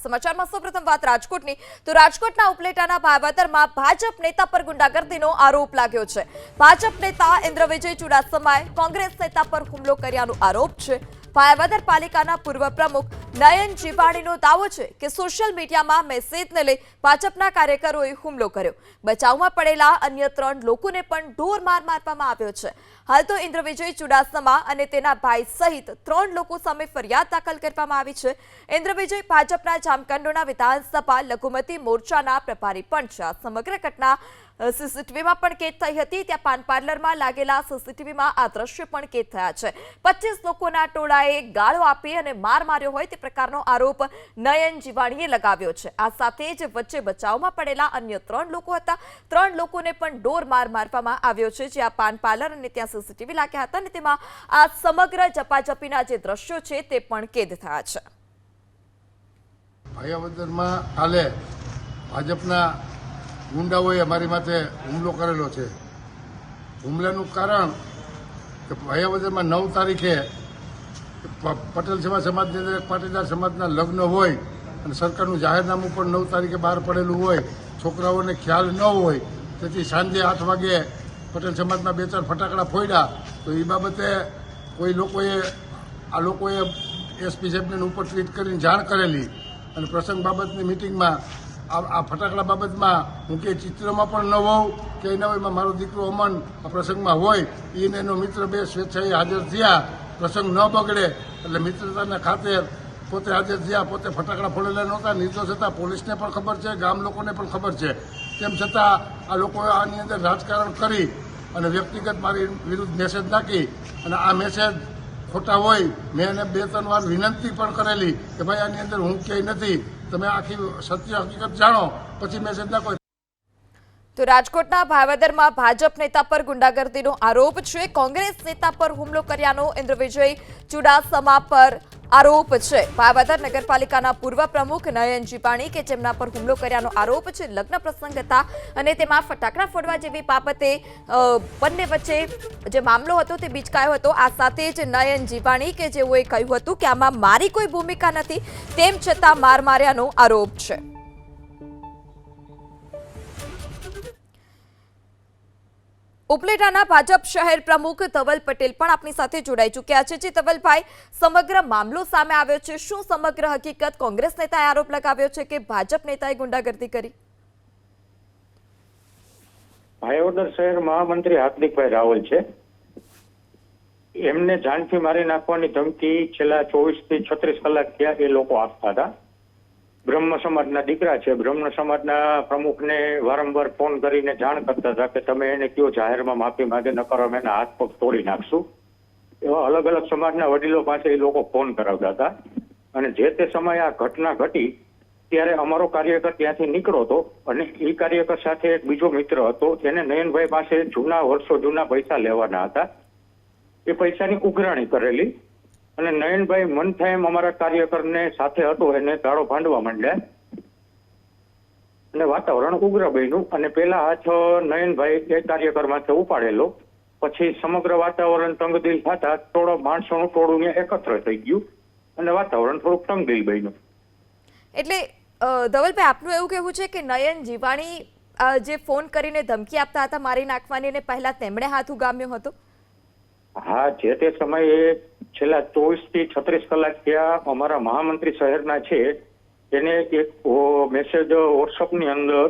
સમાચારમાં સૌપ્રથમ વાત રાજકોટની તો રાજકોટના ઉપલેટાના ભાવદરમાં ભાજપ નેતા પર ગુંડાગર્દીનો આરોપ લાગ્યો છે। ભાજપ નેતા ઇન્દ્રવિજય ચુડાસમાએ કોંગ્રેસ નેતા પર હુમલો કર્યાનો આરોપ છે। ભાવદર પાલિકાના પૂર્વ પ્રમુખ નયન જીવાણીનો દાવો છે કે સોશિયલ મીડિયામાં મેસેજને લઈ ભાજપના કાર્યકરોએ હુમલો કર્યો। બચાવમાં પડેલા અન્ય 3 લોકોને પણ ઢોર માર મારવામાં આવ્યો છે। હાલ તો ઇન્દ્રવિજય ચુડાસમા અને તેના ભાઈ સહિત 3 લોકો સામે ફરિયાદ દાખલ કરવામાં આવી છે। ઇન્દ્રવિજય ભાજપના જામકંડોના વિધાનસભા લઘુમતી મોરચાના પ્રભારી પણ છે। આ સમગ્ર ઘટના સીસીટીવીમાં પણ કેદ થઈ હતી। ત્યાં પાન પાર્લરમાં લાગેલા સીસીટીવીમાં આ દ્રશ્ય પણ કેદ થયા છે। 25 લોકોના ટોળાએ ગાળો આપી અને માર માર્યો હોય તે પ્રકારનો આરોપ નયન જીવાણીએ લગાવ્યો છે। આ સાથે જ વચ્ચે બચાવમાં પડેલા અન્ય 3 લોકો હતા। 3 લોકોને પણ ઢોર માર મારવામાં આવ્યો છે। જ્યાં પાન પાર્લર અને ત્યાં સીસીટીવી લાગ્યા હતા અને તેમાં આ સમગ્ર ઝપાઝપીના જે દ્રશ્યો છે તે પણ કેદ થયા છે। ભાયાવદરમાં હાલે ભાજપના ગુંડાઓએ અમારી માથે હુમલો કરેલો છે। હુમલાનું કારણ કે ભાયાવદરમાં 9 તારીખે પટેલ સમાજની અંદર એક પાટીદાર સમાજના લગ્ન હોય અને સરકારનું જાહેરનામું પણ 9 તારીખે બહાર પડેલું હોય, છોકરાઓને ખ્યાલ ન હોય, તેથી સાંજે 8 વાગે પટેલ સમાજના 2-4 ફટાકડા ફોડ્યા। તો એ બાબતે કોઈ લોકોએ એસપી સાહેબને ઉપર ટ્વીટ કરીને જાણ કરેલી અને પ્રસંગ બાબતની મિટિંગમાં આ ફટાકડા બાબતમાં હું કે ચિત્રમાં પણ ન હોઉં કે ન હોય, મારો દીકરો અમન આ પ્રસંગમાં હોય, એને એનો મિત્ર 2 સ્વેચ્છાએ હાજર થયા। પ્રસંગ ન બગડે એટલે મિત્રતાના ખાતર પોતે હાજર થયા, પોતે ફટાકડા ફોડેલા નહોતા, નિર્દોષ હતા। પોલીસને પણ ખબર છે, ગામ લોકોને પણ ખબર છે। તેમ છતાં આ લોકોએ આની અંદર રાજકારણ કરી અને વ્યક્તિગત મારી વિરુદ્ધ મેસેજ નાખી અને આ મેસેજ ખોટા હોય। મેં એને 2-3 વાર વિનંતી પણ કરેલી કે ભાઈ આની અંદર હું ક્યાંય નથી, તમે આખી સત્ય હકીકત જાણો પછી મેસેજ નાખો। તો રાજકોટના ભાવદરમાં ભાજપ નેતા પર ગુંડાગર્દીનો આરોપ છે। કોંગ્રેસ નેતા પર હુમલો કર્યાનો ઇન્દ્રવિજય ચુડાસમા પર આરોપ છે। ભાવદર નગરપાલિકાના પૂર્વ પ્રમુખ નયન જીવાણી કે જેમના પર હુમલો કર્યાનો આરોપ છે। લગ્ન પ્રસંગ હતા અને તેમાં ફટાકડા ફોડવા જેવી બાબતે બંને વચ્ચે જે મામલો હતો તે બીચકાયો હતો। આ સાથે જ નયન જીવાણી કે જેઓએ કહ્યું હતું કે આમાં મારી કોઈ ભૂમિકા નથી, તેમ છતાં માર માર્યાનો આરોપ છે। ઉપલેટાના ભાજપ શહેર પ્રમુખ ધવલ પટેલ પણ આપની સાથે જોડાઈ ચૂક્યા છે। જે ધવલભાઈ, સમગ્ર મામલો સામે આવ્યો છે, શું સમગ્ર હકીકત? કોંગ્રેસ નેતાએ આરોપ લગાવ્યો છે કે ભાજપ નેતાએ ગુંડાગર્દી કરી। ભાયોદર શહેર મહામંત્રી હાર્દિકભાઈ રાવલ છે, એમને જાનથી મારી નાખવાની ધમકી છેલ્લા 24 થી 36 કલાક થયા એ લોકો આપતા હતા। બ્રહ્મ સમાજના દીકરા છે, બ્રહ્મ સમાજના પ્રમુખને વારંવાર ફોન કરીને જાણ કરતા હતા કે તમે એને કયો જાહેરમાં માફી માંગે, નકર અમે એના હાથ પગ તોડી નાખશું। એવા અલગ અલગ સમાજના વડીલો પાસે એ લોકો ફોન કરાવતા હતા અને જે તે સમયે આ ઘટના ઘટી ત્યારે અમારો કાર્યકર ત્યાંથી નીકળ્યો હતો અને એ કાર્યકર સાથે એક બીજો મિત્ર હતો, એને નયનભાઈ પાસે વર્ષો જૂના પૈસા લેવાના હતા। એ પૈસાની ઉઘરાણી કરેલી અને નયનભાઈ મન થાય એમ અમારા કાર્યકરને સાથે હતો એને ગાળો ભાંડવા માંડ્યા અને વાતાવરણ ઉગ્ર બન્યું અને પેલા હાથ નયનભાઈ એ કાર્યકર માથે ઉપાડેલો। પછી સમગ્ર વાતાવરણ તંગદિલ થતા થોડો માણસોનું ટોળું એકત્ર થઈ ગયું અને વાતાવરણ થોડુંક તંગદિલ બન્યું। એટલે ધવલભાઈ, આપનું એવું કહેવું છે કે નયન જીવાણી જે ફોન કરીને ધમકી આપતા હતા મારી નાખવાની, અને પહેલા તેમણે હાથ ઉગામ્યો હતો? હા, જે તે સમયે છેલ્લા 24 થી 36 કલાક થયા અમારા મહામંત્રી શહેરના છે એને એક મેસેજ વોટ્સઅપની અંદર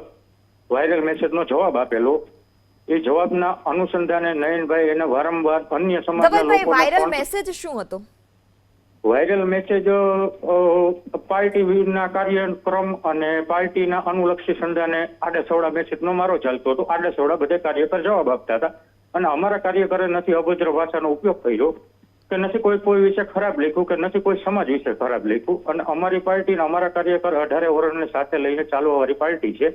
વાયરલ મેસેજનો જવાબ આપેલો। એ જવાબના અનુસંધાને નયનભાઈ એને વારંવાર અન્ય સમાજના લોકો વાયરલ મેસેજ શું હતો? વાયરલ મેસેજ પાર્ટીના કાર્યક્રમ અને પાર્ટીના અનુલક્ષી સંધાને આડેસવડા મેસેજનો મારો ચાલતો હતો। આડેસવડા બધે કાર્યકર જવાબ આપતા હતા અને અમારા કાર્યકરે નથી અભદ્ર ભાષાનો ઉપયોગ કર્યો કે નથી કોઈ વિશે ખરાબ લખ્યું કે નથી કોઈ સમાજ વિશે ખરાબ લખ્યું। અને અમારી પાર્ટી અમારા કાર્યકર 18 વર્ષને સાથે લઈને ચાલવાવાળી પાર્ટી છે।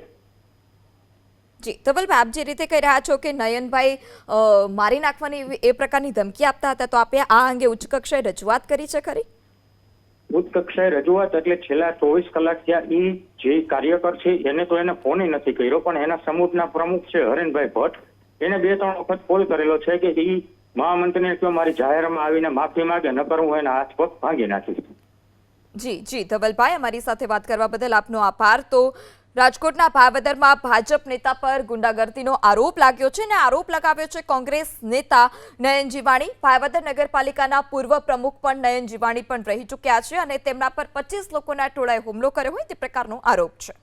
જી ધવલભાઈ, આપ જે રીતે કહી રહ્યા છો કે નયનભાઈ મારી નાખવાની એ પ્રકારની ધમકી આપતા હતા, તો આપે આ અંગે ઉચ્ચ કક્ષાએ રજૂઆત કરી છે ખરી? ઉચ્ચ કક્ષાએ રજૂઆત એટલે છેલ્લા 24 કલાક થયા એ જે કાર્યકર છે એને તો એને ફોન નથી કર્યો, પણ એના સમૂહના પ્રમુખ છે હરેનભાઈ ભટ્ટ, એને 2-3 વખત કોલ કરેલો છે કે એ મહામંત્રીને કહ્યું મારી જાહેરમાં આવીને માફી માંગે, નકર હું એના હાથ પગ ભાંગી નાખીશ। જી ધવલભાઈ, અમારી સાથે વાત કરવા બદલ આપનો આભાર. તો રાજકોટના ભાવદરમાં ભાજપ નેતા પર ગુંડાગર્દીનો આરોપ લાગ્યો છે અને આરોપ લગાવ્યો છે કોંગ્રેસ નેતા નયન જીવાણી. ભાવદર નગરપાલિકાના પૂર્વ પ્રમુખ પણ નયન જીવાણી પણ રહી ચૂક્યા છે અને તેમના પર 25 લોકોના ટોળાએ હુમલો કર્યો હોય તે પ્રકારનો આરોપ છે.